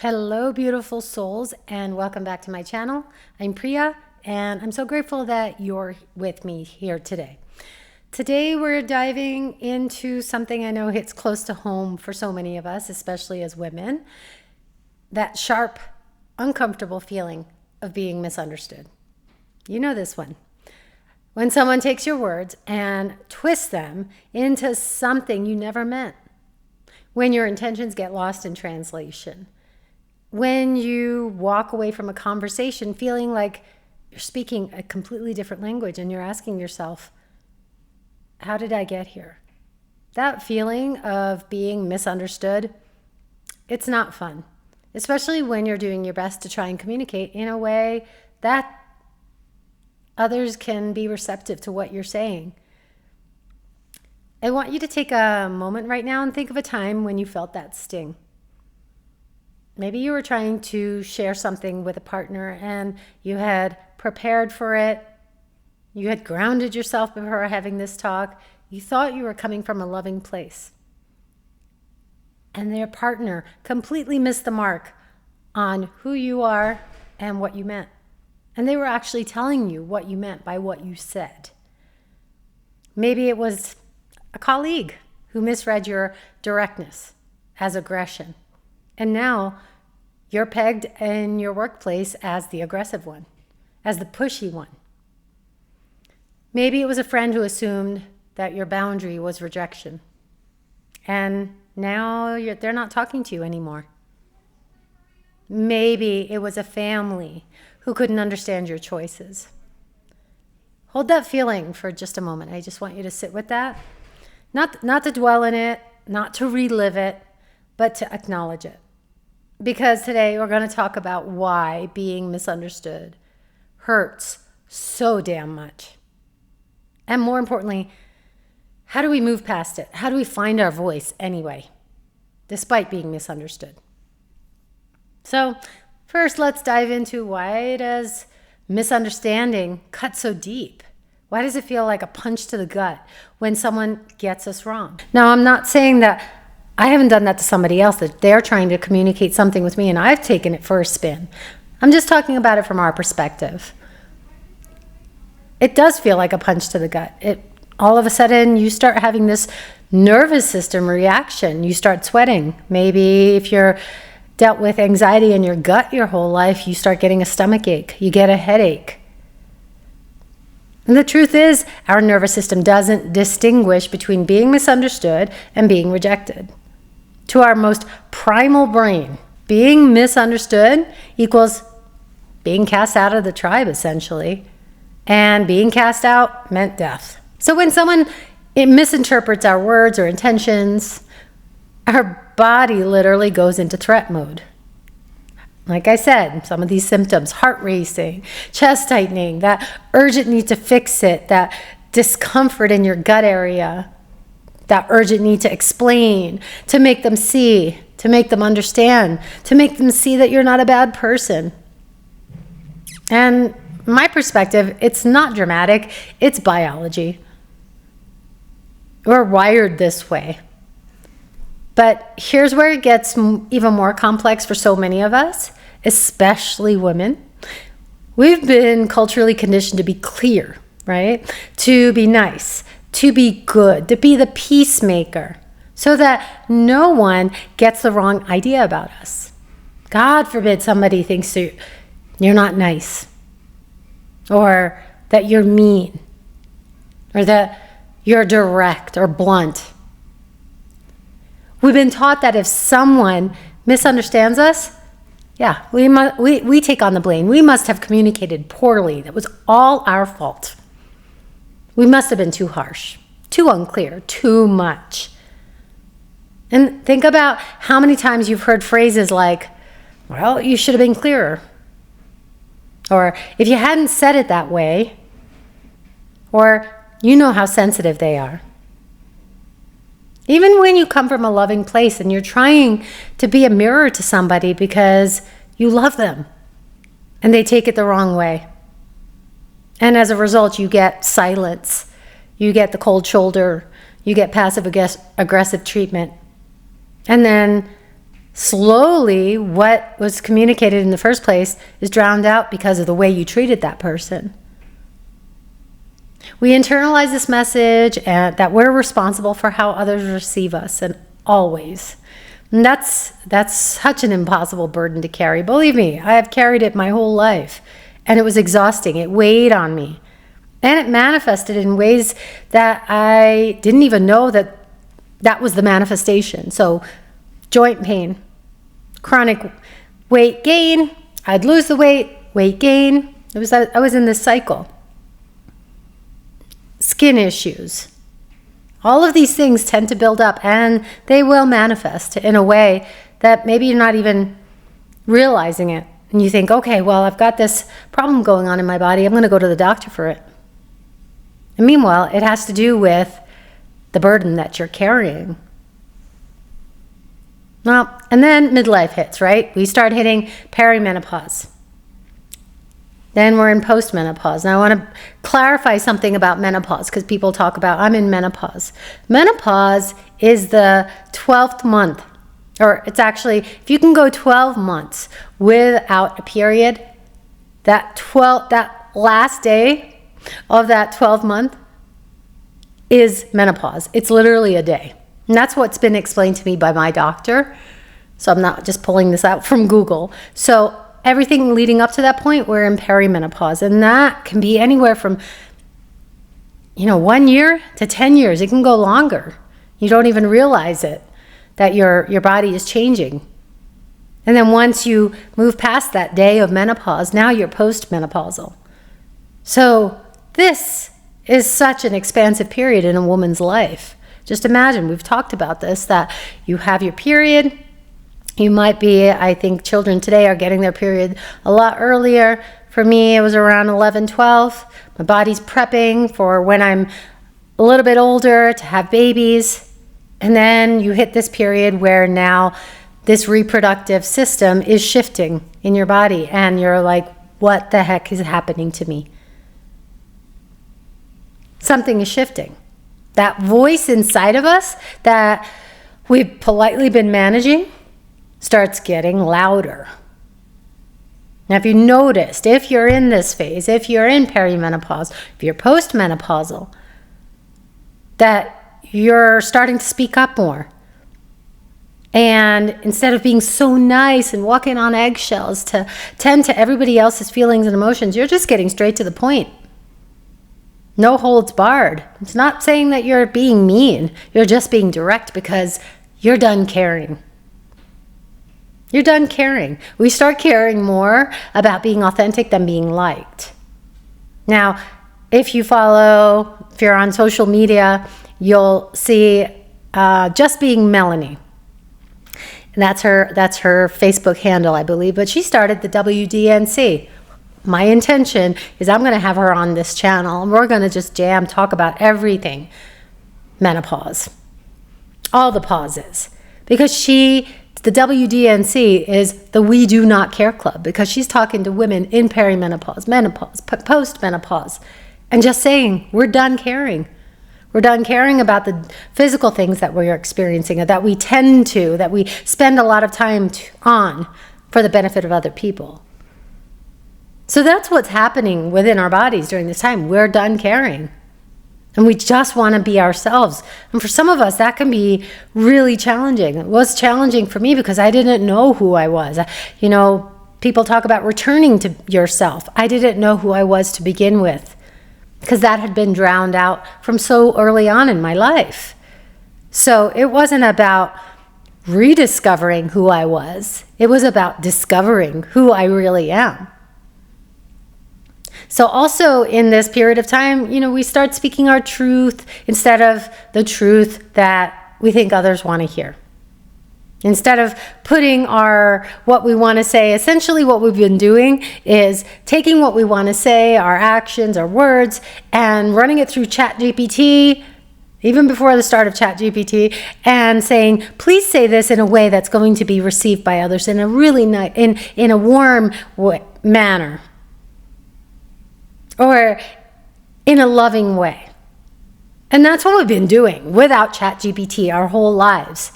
Hello, beautiful souls, and welcome back to my channel. I'm Priya, and I'm so grateful that you're with me here today. Today, we're diving into something I know hits close to home for so many of us, especially as women, that sharp, uncomfortable feeling of being misunderstood. You know this one. When someone takes your words and twists them into something you never meant. When your intentions get lost in translation. When you walk away from a conversation feeling like you're speaking a completely different language and you're asking yourself, how did I get here? That feeling of being misunderstood, it's not fun, especially when you're doing your best to try and communicate in a way that others can be receptive to what you're saying. I want you to take a moment right now and think of a time when you felt that sting. Maybe you were trying to share something with a partner and you had prepared for it. You had grounded yourself before having this talk. You thought you were coming from a loving place. And their partner completely missed the mark on who you are and what you meant. And they were actually telling you what you meant by what you said. Maybe it was a colleague who misread your directness as aggression. And now you're pegged in your workplace as the aggressive one, as the pushy one. Maybe it was a friend who assumed that your boundary was rejection. And now they're not talking to you anymore. Maybe it was a family who couldn't understand your choices. Hold that feeling for just a moment. I just want you to sit with that. Not to dwell in it, not to relive it, but to acknowledge it. Because today we're going to talk about why being misunderstood hurts so damn much. And more importantly, how do we move past it? How do we find our voice anyway, despite being misunderstood? So first, let's dive into why does misunderstanding cut so deep? Why does it feel like a punch to the gut when someone gets us wrong? Now, I'm not saying that I haven't done that to somebody else, that they're trying to communicate something with me and I've taken it for a spin. I'm just talking about it from our perspective. It does feel like a punch to the gut. All of a sudden, you start having this nervous system reaction. You start sweating. Maybe if you're dealt with anxiety in your gut your whole life, you start getting a stomach ache. You get a headache. And the truth is, our nervous system doesn't distinguish between being misunderstood and being rejected. To our most primal brain, being misunderstood equals being cast out of the tribe, essentially. And being cast out meant death. So when someone misinterprets our words or intentions, our body literally goes into threat mode. Like I said, some of these symptoms, heart racing, chest tightening, that urgent need to fix it, that discomfort in your gut area, that urgent need to explain, to make them see, to make them understand, to make them see that you're not a bad person. And my perspective, it's not dramatic, it's biology. We're wired this way. But here's where it gets even more complex for so many of us, especially women. We've been culturally conditioned to be clear, right? To be nice, to be good, to be the peacemaker, so that no one gets the wrong idea about us. God forbid somebody thinks you're not nice, or that you're mean, or that you're direct or blunt. We've been taught that if someone misunderstands us, we take on the blame. We must have communicated poorly. That was all our fault. We must have been too harsh, too unclear, too much. And think about how many times you've heard phrases like, well, you should have been clearer. Or if you hadn't said it that way, or you know how sensitive they are. Even when you come from a loving place and you're trying to be a mirror to somebody because you love them and they take it the wrong way. And as a result, you get silence, you get the cold shoulder, you get passive aggressive treatment. And then slowly what was communicated in the first place is drowned out because of the way you treated that person. We internalize this message and that we're responsible for how others receive us, and always. And that's such an impossible burden to carry. Believe me, I have carried it my whole life, and it was exhausting. It weighed on me, and it manifested in ways that I didn't even know that was the manifestation. So joint pain, chronic weight gain, I'd lose the weight gain. I was in this cycle. Skin issues. All of these things tend to build up, and they will manifest in a way that maybe you're not even realizing it. And you think, okay, well, I've got this problem going on in my body. I'm going to go to the doctor for it. And meanwhile, it has to do with the burden that you're carrying. Well, and then midlife hits, right? We start hitting perimenopause. Then we're in post-menopause. Now I want to clarify something about menopause, because people talk about, I'm in menopause. Menopause is the 12th month, or it's actually, if you can go 12 months without a period, that last day of that 12th month is menopause. It's literally a day. And that's what's been explained to me by my doctor. So I'm not just pulling this out from Google. So everything leading up to that point, we're in perimenopause. And that can be anywhere from, 1 year to 10 years. It can go longer. You don't even realize it, that your body is changing. And then once you move past that day of menopause, now you're post-menopausal. So this is such an expansive period in a woman's life. Just imagine, we've talked about this, that you have your period. You might be, I think children today are getting their period a lot earlier. For me, it was around 11, 12. My body's prepping for when I'm a little bit older to have babies. And then you hit this period where now this reproductive system is shifting in your body. And you're like, what the heck is happening to me? Something is shifting. That voice inside of us that we've politely been managing starts getting louder. Now, if you noticed, if you're in this phase, if you're in perimenopause, if you're postmenopausal, that you're starting to speak up more. And instead of being so nice and walking on eggshells to tend to everybody else's feelings and emotions, you're just getting straight to the point. No holds barred. It's not saying that you're being mean. You're just being direct because you're done caring. You're done caring. We start caring more about being authentic than being liked. Now, if you're on social media, you'll see Just Being Melanie. And that's her Facebook handle, I believe. But she started the WDNC. My intention is I'm going to have her on this channel, and we're going to just talk about everything menopause, all the pauses, because the WDNC is the We Do Not Care Club, because she's talking to women in perimenopause, menopause, post-menopause, and just saying, we're done caring. We're done caring about the physical things that we're experiencing, that we that we spend a lot of time on for the benefit of other people. So that's what's happening within our bodies during this time. We're done caring. And we just want to be ourselves. And for some of us, that can be really challenging. It was challenging for me because I didn't know who I was. People talk about returning to yourself. I didn't know who I was to begin with because that had been drowned out from so early on in my life. So it wasn't about rediscovering who I was. It was about discovering who I really am. So also in this period of time, we start speaking our truth instead of the truth that we think others want to hear. Instead of putting what we want to say, essentially what we've been doing is taking what we want to say, our actions, our words, and running it through ChatGPT, even before the start of ChatGPT, and saying, please say this in a way that's going to be received by others in a really nice, in a warm manner. Or in a loving way. And that's what we've been doing without ChatGPT our whole lives.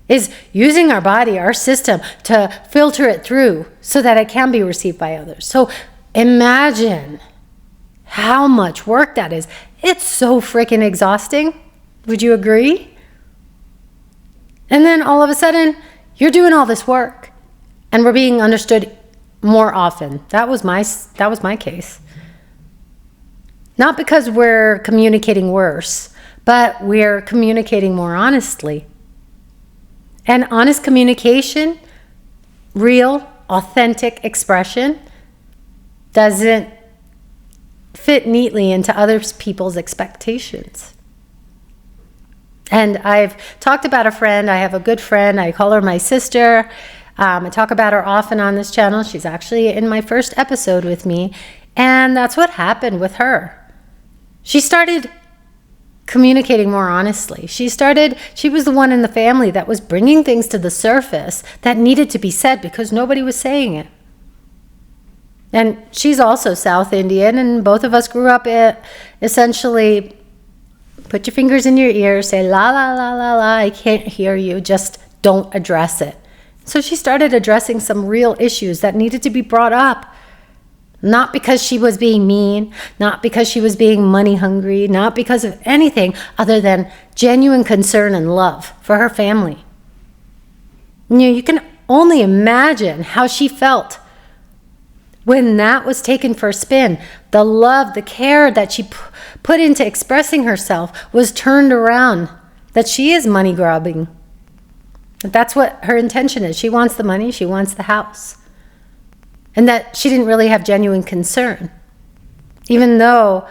is using our body, our system, to filter it through so that it can be received by others. So imagine how much work that is. It's so freaking exhausting. Would you agree? And then all of a sudden, you're doing all this work and we're being understood more often. That was my case. Not because we're communicating worse, but we're communicating more honestly. And honest communication, real, authentic expression, doesn't fit neatly into other people's expectations. And I've talked about a friend. I have a good friend. I call her my sister. I talk about her often on this channel. She's actually in my first episode with me. And that's what happened with her. She started communicating more honestly. She was the one in the family that was bringing things to the surface that needed to be said because nobody was saying it. And she's also South Indian, and both of us grew up essentially, put your fingers in your ears, say la la la la la, I can't hear you, just don't address it. So she started addressing some real issues that needed to be brought up. Not because she was being mean, not because she was being money hungry, not because of anything other than genuine concern and love for her family. You can only imagine how she felt when that was taken for a spin. The love, the care that she put into expressing herself was turned around, that she is money grubbing. That's what her intention is. She wants the money, she wants the house. And that she didn't really have genuine concern, even though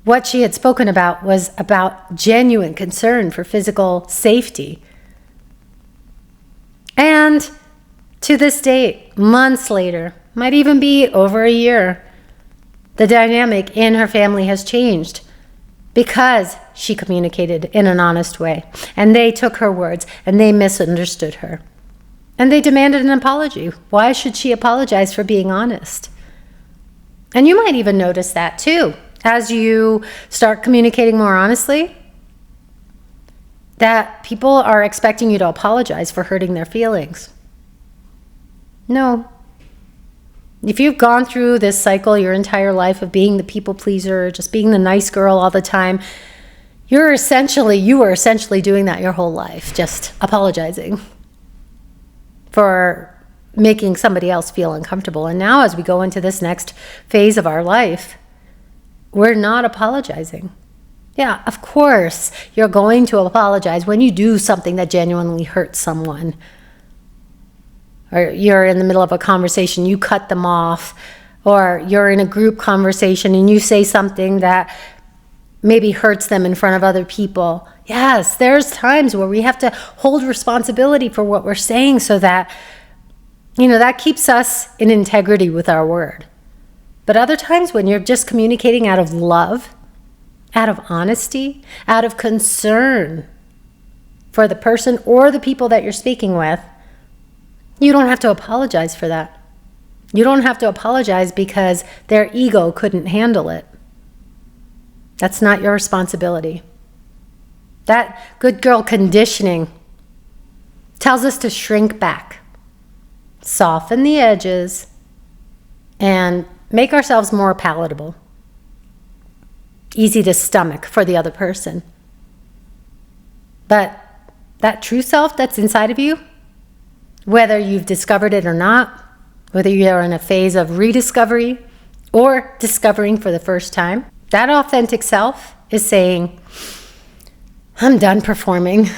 what she had spoken about was about genuine concern for physical safety. And to this date, months later, might even be over a year, the dynamic in her family has changed because she communicated in an honest way. And they took her words and they misunderstood her. And they demanded an apology. Why should she apologize for being honest? And you might even notice that too. As you start communicating more honestly, that people are expecting you to apologize for hurting their feelings. No. If you've gone through this cycle your entire life of being the people pleaser, just being the nice girl all the time, you were essentially doing that your whole life, just apologizing for making somebody else feel uncomfortable. And now as we go into this next phase of our life, we're not apologizing. Yeah, of course, you're going to apologize when you do something that genuinely hurts someone. Or you're in the middle of a conversation, you cut them off. Or you're in a group conversation and you say something that maybe hurts them in front of other people. Yes, there's times where we have to hold responsibility for what we're saying so that, that keeps us in integrity with our word. But other times when you're just communicating out of love, out of honesty, out of concern for the person or the people that you're speaking with, you don't have to apologize for that. You don't have to apologize because their ego couldn't handle it. That's not your responsibility. That good girl conditioning tells us to shrink back, soften the edges, and make ourselves more palatable, easy to stomach for the other person. But that true self that's inside of you, whether you've discovered it or not, whether you're in a phase of rediscovery or discovering for the first time, that authentic self is saying, I'm done performing.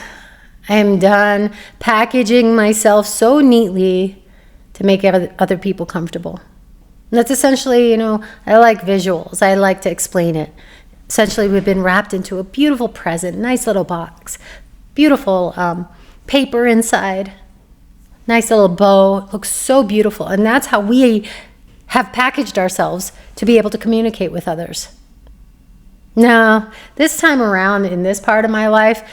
I'm done packaging myself so neatly to make other people comfortable. And that's essentially, I like visuals. I like to explain it. Essentially, we've been wrapped into a beautiful present, nice little box, beautiful paper inside, nice little bow. It looks so beautiful. And that's how we have packaged ourselves to be able to communicate with others. Now, this time around in this part of my life,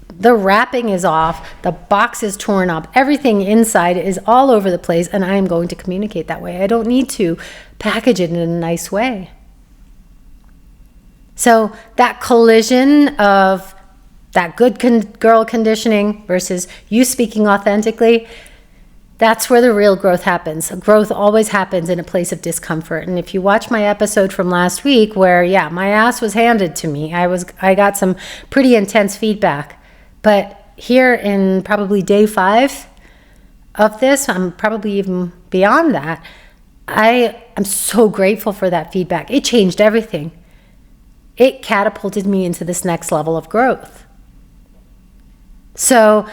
the wrapping is off, the box is torn up, everything inside is all over the place, and I am going to communicate that way. I don't need to package it in a nice way. So that collision of that good girl conditioning versus you speaking authentically, that's where the real growth happens. Growth always happens in a place of discomfort. And if you watch my episode from last week where, yeah, my ass was handed to me, I got some pretty intense feedback. But here in probably day 5 of this, I'm probably even beyond that, I am so grateful for that feedback. It changed everything. It catapulted me into this next level of growth. So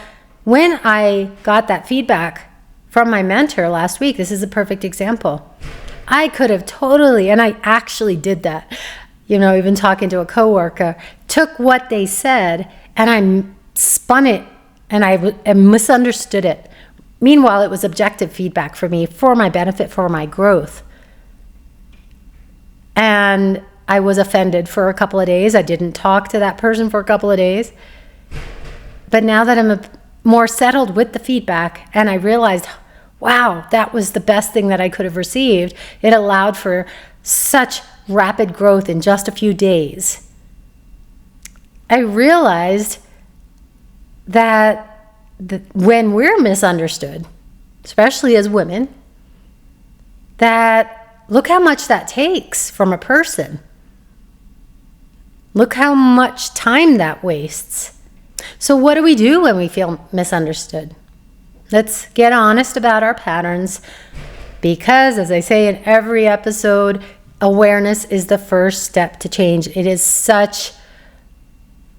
when I got that feedback from my mentor last week, this is a perfect example. I could have totally, and I actually did that, even talking to a coworker, took what they said and I spun it and I misunderstood it. Meanwhile, it was objective feedback for me, for my benefit, for my growth. And I was offended for a couple of days. I didn't talk to that person for a couple of days. But now that I'm more settled with the feedback and I realized, wow, that was the best thing that I could have received. It allowed for such rapid growth in just a few days. I realized that when we're misunderstood, especially as women, that look how much that takes from a person. Look how much time that wastes. So what do we do when we feel misunderstood? Let's get honest about our patterns because, as I say in every episode, awareness is the first step to change. It is such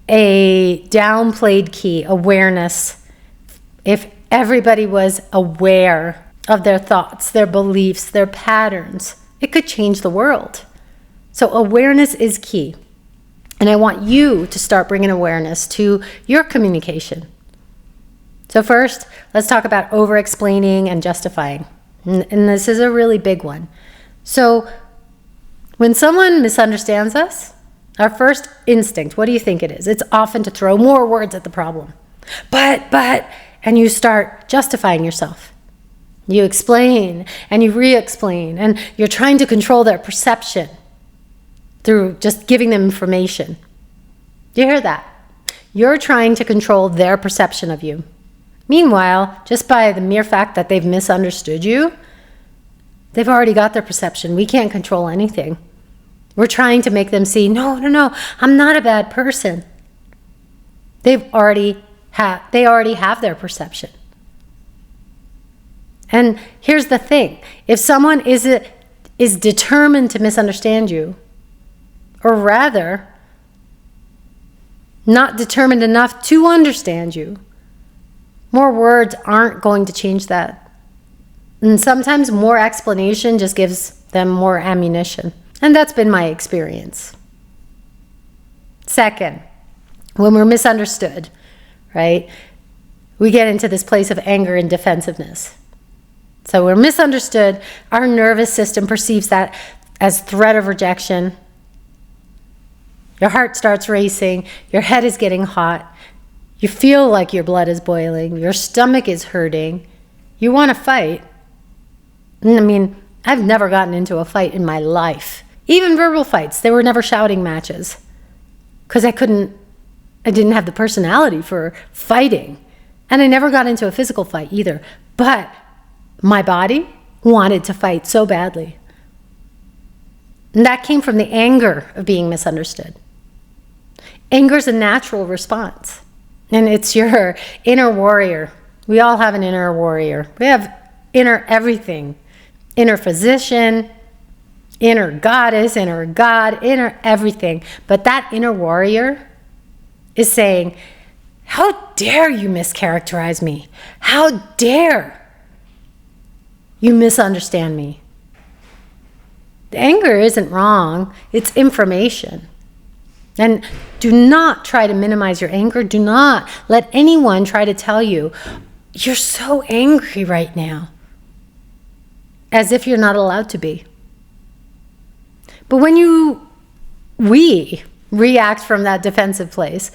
a downplayed key, awareness. If everybody was aware of their thoughts, their beliefs, their patterns, it could change the world. So awareness is key. And I want you to start bringing awareness to your communication. So first, let's talk about over-explaining and justifying. And this is a really big one. So when someone misunderstands us, our first instinct, what do you think it is? It's often to throw more words at the problem. But, and you start justifying yourself. You explain and you re-explain and you're trying to control their perception through just giving them information. Do you hear that? You're trying to control their perception of you. Meanwhile, just by the mere fact that they've misunderstood you, they've already got their perception. We can't control anything. We're trying to make them see, no, I'm not a bad person. They already have their perception. And here's the thing. If someone is determined to misunderstand you, or rather, not determined enough to understand you, more words aren't going to change that. And sometimes more explanation just gives them more ammunition. And that's been my experience. Second, when we're misunderstood, right, we get into this place of anger and defensiveness. So we're misunderstood. Our nervous system perceives that as threat of rejection. Your heart starts racing. Your head is getting hot. You feel like your blood is boiling. Your stomach is hurting. You want to fight. I mean, I've never gotten into a fight in my life. Even verbal fights. They were never shouting matches. Because I didn't have the personality for fighting. And I never got into a physical fight either. But my body wanted to fight so badly. And that came from the anger of being misunderstood. Anger is a natural response. And it's your inner warrior. We all have an inner warrior. We have inner everything. Inner physician, inner goddess, inner God, inner everything. But that inner warrior is saying, how dare you mischaracterize me? How dare you misunderstand me? The anger isn't wrong. It's information. And do not try to minimize your anger. Do not let anyone try to tell you, you're so angry right now, as if you're not allowed to be. But when we react from that defensive place,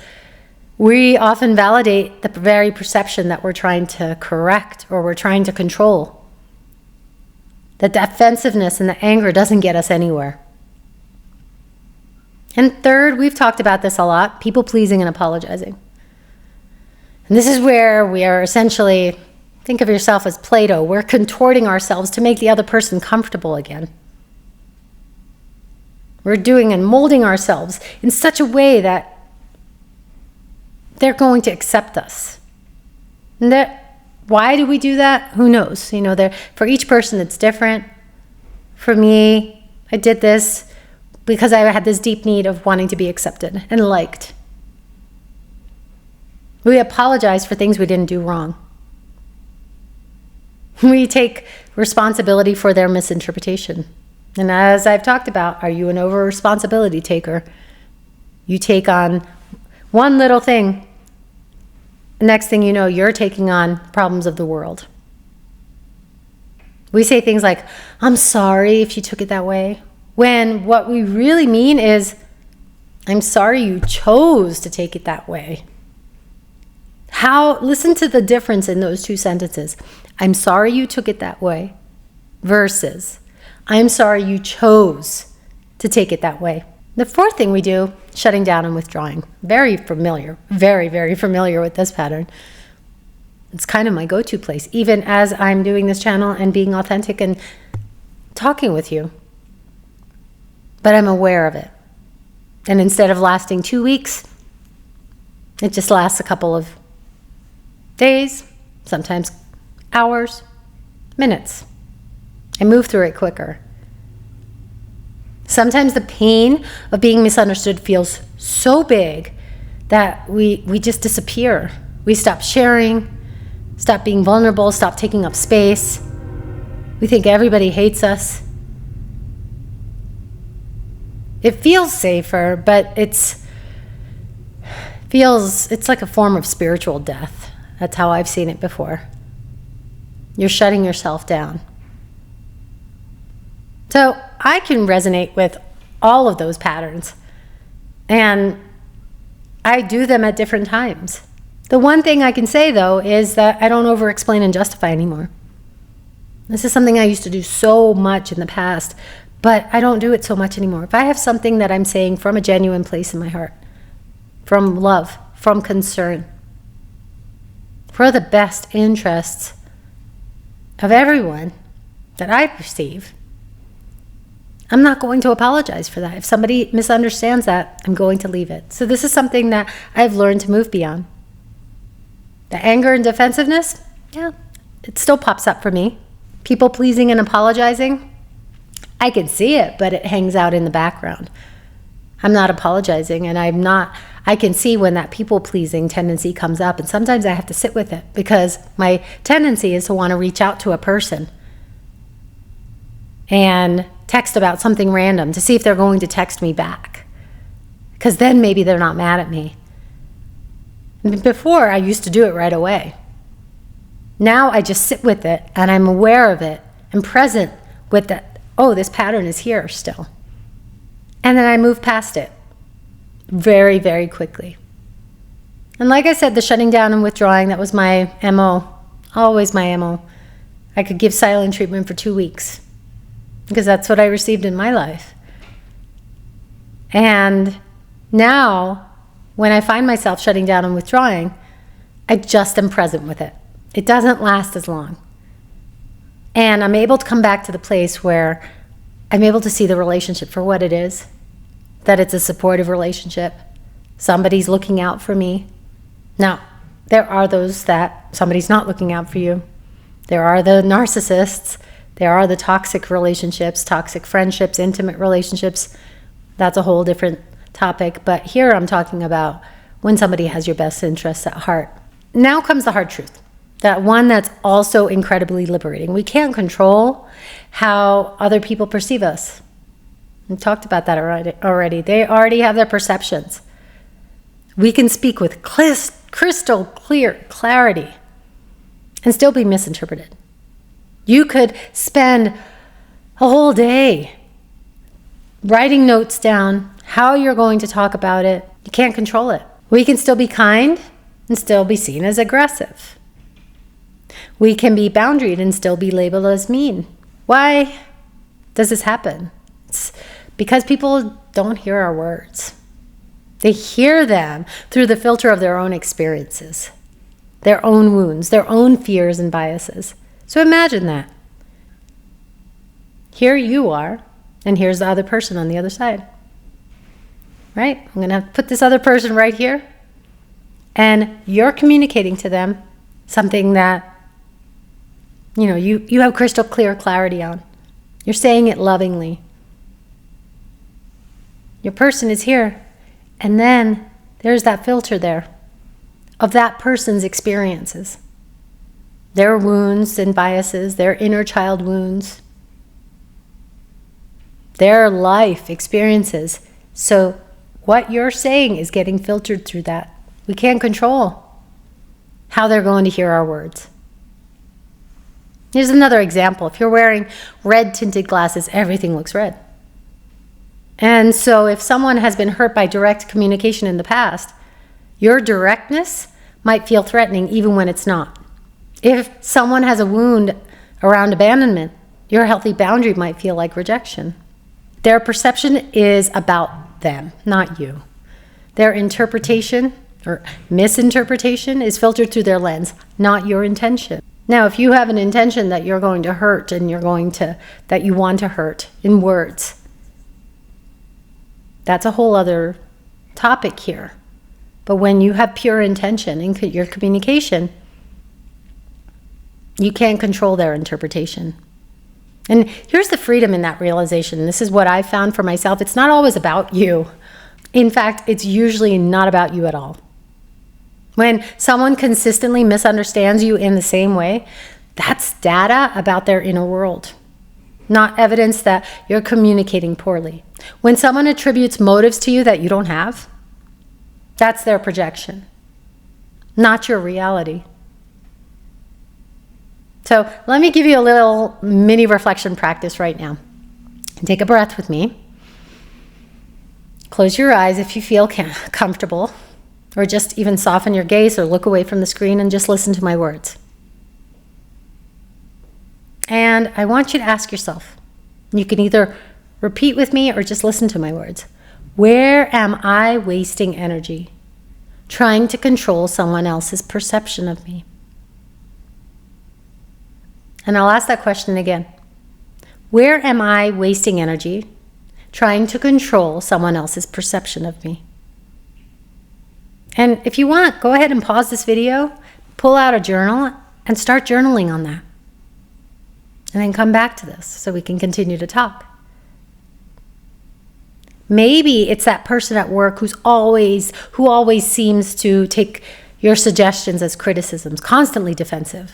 we often validate the very perception that we're trying to correct or we're trying to control. The defensiveness and the anger doesn't get us anywhere. And third, we've talked about this a lot, people pleasing and apologizing. And this is where we are essentially, think of yourself as Play-Doh. We're contorting ourselves to make the other person comfortable again. We're doing and molding ourselves in such a way that they're going to accept us. And why do we do that? Who knows? For each person it's different. For me, I did this because I had this deep need of wanting to be accepted and liked. We apologize for things we didn't do wrong. We take responsibility for their misinterpretation. And as I've talked about, are you an over-responsibility taker? You take on one little thing. Next thing you know, you're taking on problems of the world. We say things like, I'm sorry if you took it that way. When what we really mean is, I'm sorry you chose to take it that way. Listen to the difference in those two sentences. I'm sorry you took it that way versus I'm sorry you chose to take it that way. The fourth thing we do, shutting down and withdrawing. Very familiar, very, very familiar with this pattern. It's kind of my go-to place, even as I'm doing this channel and being authentic and talking with you. But I'm aware of it. And instead of lasting 2 weeks, it just lasts a couple of days, sometimes hours, minutes. I move through it quicker. Sometimes the pain of being misunderstood feels so big that we just disappear. We stop sharing, stop being vulnerable, stop taking up space. We think everybody hates us. It feels safer, but it's like a form of spiritual death. That's how I've seen it before. You're shutting yourself down. So I can resonate with all of those patterns, and I do them at different times. The one thing I can say, though, is that I don't over-explain and justify anymore. This is something I used to do so much in the past, but I don't do it so much anymore. If I have something that I'm saying from a genuine place in my heart, from love, from concern, for the best interests of everyone that I perceive, I'm not going to apologize for that. If somebody misunderstands that, I'm going to leave it. So this is something that I've learned to move beyond. The anger and defensiveness, yeah, it still pops up for me. People pleasing and apologizing, I can see it, but it hangs out in the background. I'm not apologizing, and I can see when that people pleasing tendency comes up, and sometimes I have to sit with it because my tendency is to want to reach out to a person and text about something random to see if they're going to text me back, because then maybe they're not mad at me. Before, I used to do it right away. Now I just sit with it, and I'm aware of it and present with that. Oh, this pattern is here still. And then I move past it very, very quickly. And like I said, the shutting down and withdrawing, that was my MO, always my MO. I could give silent treatment for 2 weeks because that's what I received in my life. And now, when I find myself shutting down and withdrawing, I just am present with it. It doesn't last as long. And I'm able to come back to the place where I'm able to see the relationship for what it is, that it's a supportive relationship. Somebody's looking out for me. Now, there are those that somebody's not looking out for you. There are the narcissists. There are the toxic relationships, toxic friendships, intimate relationships. That's a whole different topic. But here I'm talking about when somebody has your best interests at heart. Now comes the hard truth. That one that's also incredibly liberating. We can't control how other people perceive us. We talked about that already. They already have their perceptions. We can speak with crystal clear clarity and still be misinterpreted. You could spend a whole day writing notes down, how you're going to talk about it. You can't control it. We can still be kind and still be seen as aggressive. We can be boundaried and still be labeled as mean. Why does this happen? It's because people don't hear our words. They hear them through the filter of their own experiences. their own wounds, their own fears and biases. So imagine that. Here you are, and here's the other person on the other side. Right? I'm going to have to put this other person right here, and you're communicating to them something that, you have crystal clear clarity on. You're saying it lovingly. Your person is here, and then there's that filter there of that person's experiences, their wounds and biases, their inner child wounds, their life experiences. So what you're saying is getting filtered through that. We can't control how they're going to hear our words. Here's another example. If you're wearing red tinted glasses, everything looks red. And so if someone has been hurt by direct communication in the past, your directness might feel threatening even when it's not. If someone has a wound around abandonment, your healthy boundary might feel like rejection. Their perception is about them, not you. Their interpretation or misinterpretation is filtered through their lens, not your intention. Now, if you have an intention that you're going to hurt and that you want to hurt in words, that's a whole other topic here. But when you have pure intention in your communication, you can't control their interpretation. And here's the freedom in that realization. This is what I found for myself. It's not always about you. In fact, it's usually not about you at all. When someone consistently misunderstands you in the same way, that's data about their inner world, not evidence that you're communicating poorly. When someone attributes motives to you that you don't have, that's their projection, not your reality. So let me give you a little mini reflection practice right now. Take a breath with me. Close your eyes if you feel comfortable, or just even soften your gaze or look away from the screen and just listen to my words. And I want you to ask yourself, you can either repeat with me or just listen to my words. Where am I wasting energy trying to control someone else's perception of me? And I'll ask that question again. Where am I wasting energy trying to control someone else's perception of me? And if you want, go ahead and pause this video, pull out a journal, and start journaling on that. And then come back to this so we can continue to talk. Maybe it's that person at work who always seems to take your suggestions as criticisms, constantly defensive.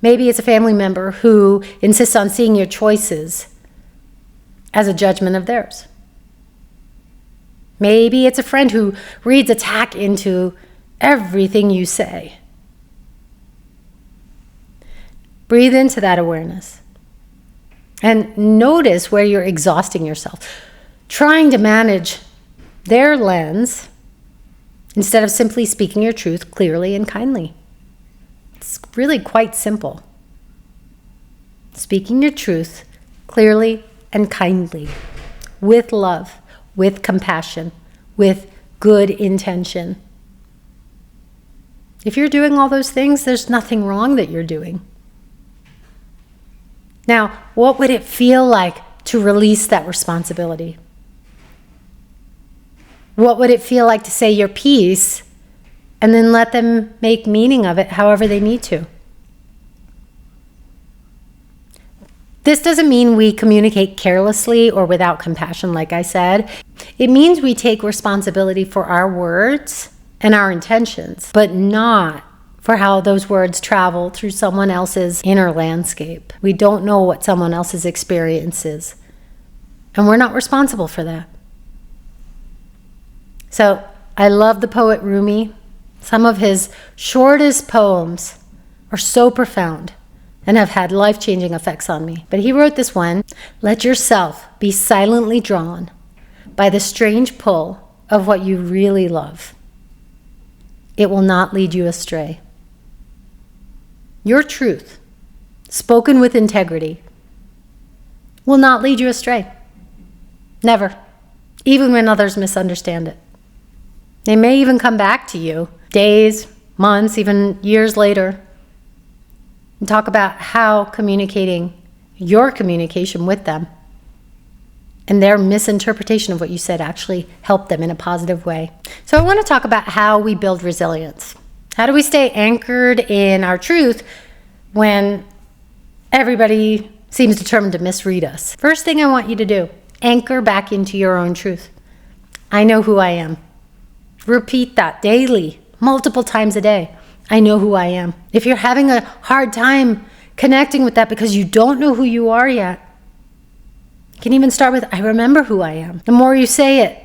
Maybe it's a family member who insists on seeing your choices as a judgment of theirs. Maybe it's a friend who reads attack into everything you say. Breathe into that awareness and notice where you're exhausting yourself, trying to manage their lens instead of simply speaking your truth clearly and kindly. It's really quite simple. Speaking your truth clearly and kindly, with love, with compassion, with good intention. If you're doing all those things, there's nothing wrong that you're doing. Now, what would it feel like to release that responsibility? What would it feel like to say your piece and then let them make meaning of it however they need to? This doesn't mean we communicate carelessly or without compassion, like I said. It means we take responsibility for our words and our intentions, but not for how those words travel through someone else's inner landscape. We don't know what someone else's experience is, and we're not responsible for that. So I love the poet Rumi. Some of his shortest poems are so profound and have had life-changing effects on me. But he wrote this one: let yourself be silently drawn by the strange pull of what you really love. It will not lead you astray. Your truth, spoken with integrity, will not lead you astray. Never. Even when others misunderstand it. They may even come back to you days, months, even years later and talk about how your communication with them and their misinterpretation of what you said actually helped them in a positive way. So I want to talk about how we build resilience. How do we stay anchored in our truth when everybody seems determined to misread us? First thing I want you to do, anchor back into your own truth. I know who I am. Repeat that daily, multiple times a day. I know who I am. If you're having a hard time connecting with that because you don't know who you are yet, you can even start with, I remember who I am. The more you say it,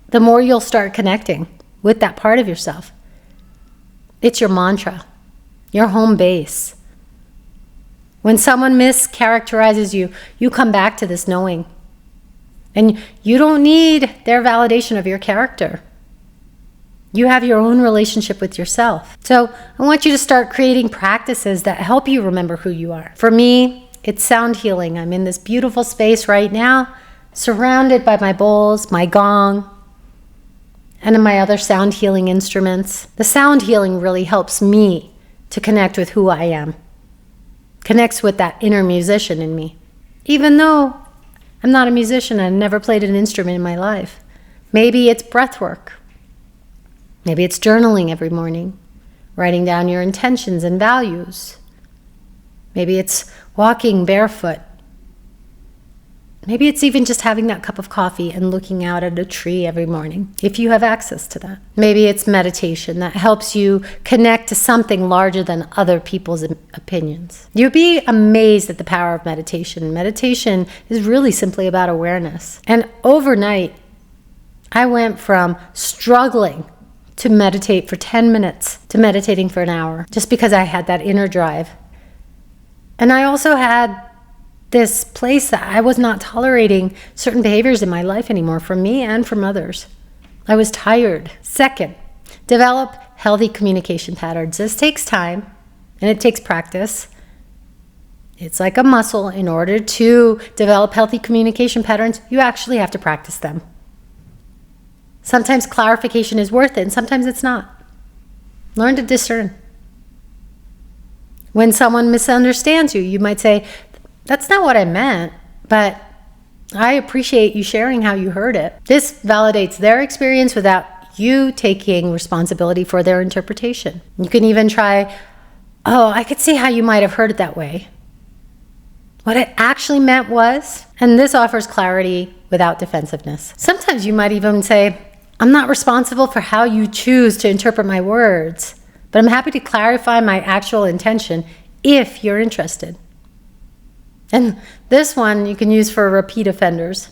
the more you'll start connecting with that part of yourself. It's your mantra, your home base. When someone mischaracterizes you, you come back to this knowing. And you don't need their validation of your character. You have your own relationship with yourself. So I want you to start creating practices that help you remember who you are. For me, it's sound healing. I'm in this beautiful space right now, surrounded by my bowls, my gong, and my other sound healing instruments. The sound healing really helps me to connect with who I am, connects with that inner musician in me. Even though I'm not a musician, I've never played an instrument in my life. Maybe it's breath work. Maybe it's journaling every morning, writing down your intentions and values. Maybe it's walking barefoot. Maybe it's even just having that cup of coffee and looking out at a tree every morning, if you have access to that. Maybe it's meditation that helps you connect to something larger than other people's opinions. You'd be amazed at the power of meditation. Meditation is really simply about awareness. And overnight, I went from struggling to meditate for 10 minutes to meditating for an hour, just because I had that inner drive. And I also had this place that I was not tolerating certain behaviors in my life anymore, from me and from others. I was tired. Second, develop healthy communication patterns. This takes time and it takes practice. It's like a muscle. In order to develop healthy communication patterns, you actually have to practice them. Sometimes clarification is worth it, and sometimes it's not. Learn to discern. When someone misunderstands you, you might say, that's not what I meant, but I appreciate you sharing how you heard it. This validates their experience without you taking responsibility for their interpretation. You can even try, oh, I could see how you might have heard it that way. What it actually meant was, and this offers clarity without defensiveness. Sometimes you might even say, I'm not responsible for how you choose to interpret my words, but I'm happy to clarify my actual intention if you're interested. And this one you can use for repeat offenders,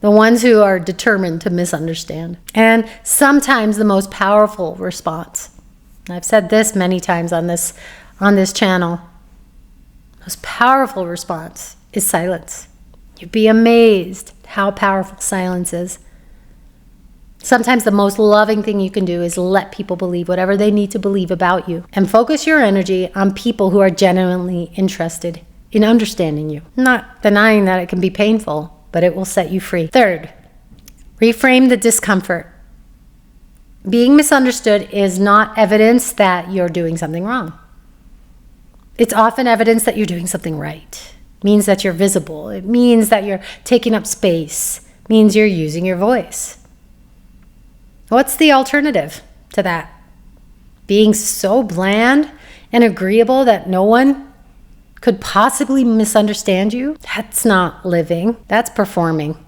the ones who are determined to misunderstand. And sometimes the most powerful response, I've said this many times on this channel, most powerful response is silence. You'd be amazed how powerful silence is. Sometimes the most loving thing you can do is let people believe whatever they need to believe about you, and focus your energy on people who are genuinely interested in understanding you. Not denying that it can be painful, but it will set you free. Third, reframe the discomfort. Being misunderstood is not evidence that you're doing something wrong. It's often evidence that you're doing something right. It means that you're visible. It means that you're taking up space. It means you're using your voice. What's the alternative to that? Being so bland and agreeable that no one could possibly misunderstand you? That's not living. That's performing.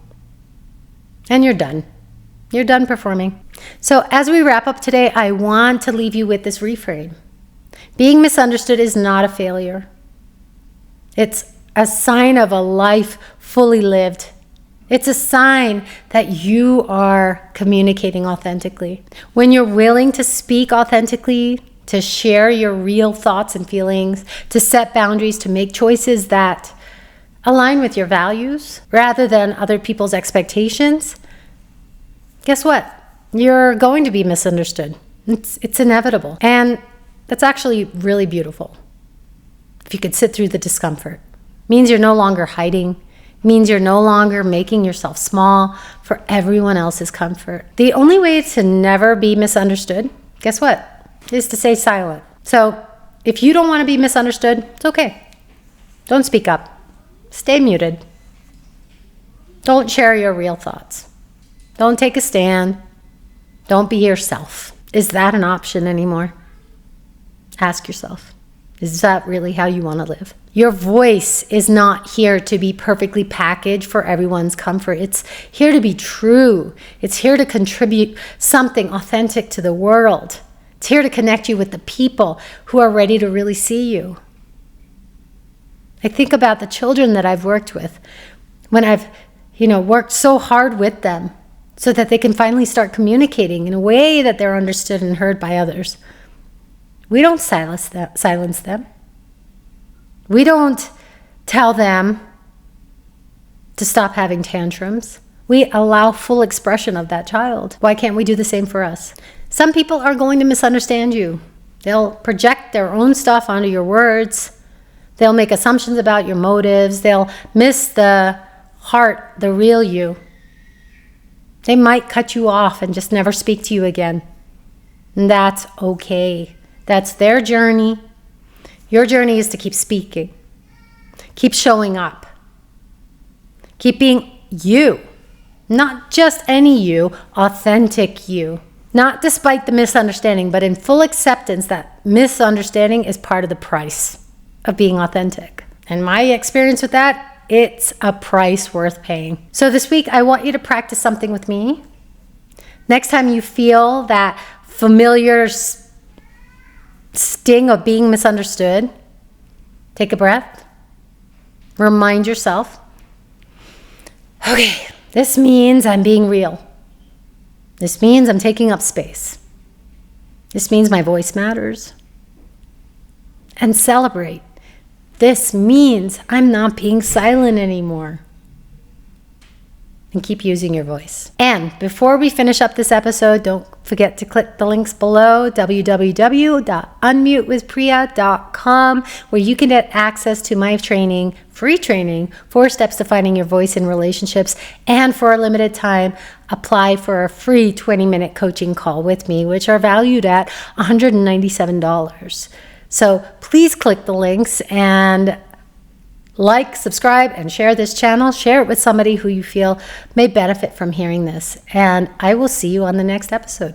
And you're done. You're done performing. So as we wrap up today, I want to leave you with this reframe. Being misunderstood is not a failure. It's a sign of a life fully lived. It's a sign that you are communicating authentically. When you're willing to speak authentically, to share your real thoughts and feelings, to set boundaries, to make choices that align with your values rather than other people's expectations, guess what? You're going to be misunderstood. It's inevitable. And that's actually really beautiful. If you could sit through the discomfort. It means you're no longer hiding. It means you're no longer making yourself small for everyone else's comfort. The only way to never be misunderstood, guess what? Is to stay silent. So if you don't want to be misunderstood, it's okay. Don't speak up. Stay muted. Don't share your real thoughts. Don't take a stand. Don't be yourself. Is that an option anymore? Ask yourself, is that really how you want to live? Your voice is not here to be perfectly packaged for everyone's comfort. It's here to be true. It's here to contribute something authentic to the world. It's here to connect you with the people who are ready to really see you. I think about the children that I've worked with when I've, worked so hard with them so that they can finally start communicating in a way that they're understood and heard by others. We don't silence them. We don't tell them to stop having tantrums. We allow full expression of that child. Why can't we do the same for us? Some people are going to misunderstand you. They'll project their own stuff onto your words. They'll make assumptions about your motives. They'll miss the heart, the real you. They might cut you off and just never speak to you again. And that's okay. That's their journey. Your journey is to keep speaking. Keep showing up. Keep being you. Not just any you, authentic you. Not despite the misunderstanding, but in full acceptance that misunderstanding is part of the price of being authentic. And my experience with that, it's a price worth paying. So this week, I want you to practice something with me. Next time you feel that familiar sting of being misunderstood, take a breath. Remind yourself, okay, this means I'm being real. This means I'm taking up space. This means my voice matters. And celebrate. This means I'm not being silent anymore. And keep using your voice. And before we finish up this episode, don't forget to click the links below, www.unmutewithpriya.com, where you can get access to my training, free training, 4 steps to finding your voice in relationships. And for a limited time, apply for a free 20-minute coaching call with me, which are valued at $197. So please click the links and like, subscribe, and share this channel. Share it with somebody who you feel may benefit from hearing this. And I will see you on the next episode.